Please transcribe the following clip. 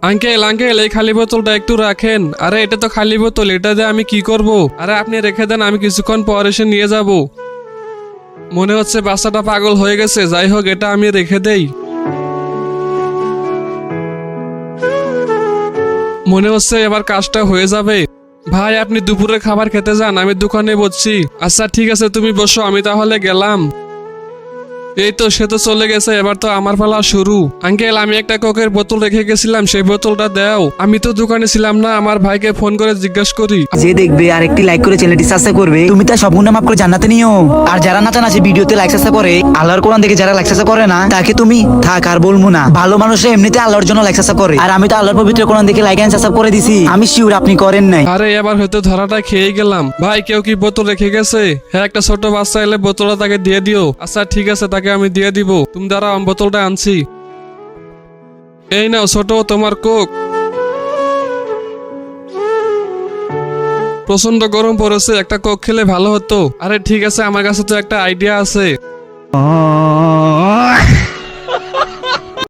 Uncle uncle এই খালি বোতলটা একটু রাখেন। আরে এটা তো খালি বোতল, এটা দিয়ে আমি কি করব? আরে আপনি রেখে দেন, আমি কিছুক্ষণ পর এসে নিয়ে যাব। মনে হচ্ছে বাচ্চাটা পাগল হয়ে গেছে, যাই হোক এটা আমি রেখে দেই। মনে হচ্ছে এবার কাজটা হয়ে যাবে। ভাই আপনি দুপুরে খাবার খেতে যান, আমি দোকানে বসছি। আচ্ছা ঠিক আছে তুমি বসো, আমি তাহলে গেলাম। এই তো সে তো চলে গেছে, এবার তো আমার পালা শুরু। আঙ্কেল আমি একটা কোকের বোতল রেখে গেছিলাম, সেই বোতলটা দাও। আমি তো দোকানে ছিলাম না, আমার ভাইকে ফোন করে জিজ্ঞাসা করি। যে দেখবে আর একটি লাইক করে চ্যানেলটি সাবস্ক্রাইব করবে, তুমি তার সব গুনাহ মাফ করে জান্নাতে নিও। আর যারা না জানা ভিডিওতে লাইক সাবস্ক্রাইব করে, আল্লাহর কোরআন দেখে যারা লাইক সাবস্ক্রাইব করে না, তাকে তুমি থাক আর বলবো না। ভালো মানুষরা এমনিতে আল্লাহর জন্য লাইক সাবস্ক্রাইব করে, আর আমি তো আল্লাহর পবিত্র কোরআন দেখে লাইক এন্ড সাবস্ক্রাইব করে দিছি। আমি শিওর আপনি করেন নাই। আরে এবার হয়তো ধরাটা খেয়ে গেলাম। ভাই কেউ কি বোতল রেখে গেছে? হ্যাঁ একটা ছোট বাচ্চা এলে বোতলটা তাকে দিয়ে দিও। আচ্ছা ঠিক আছে তাকে আমি দিয়ে দিব। তুমি দাঁড়াও, আমি বোতলটা আনছি। এই নাও ছোট তোমার কোক। প্রচন্ড গরম পড়েছে, একটা কোক খেলে ভালো হতো। আরে ঠিক আছে আমার কাছে তো একটা আইডিয়া আছে।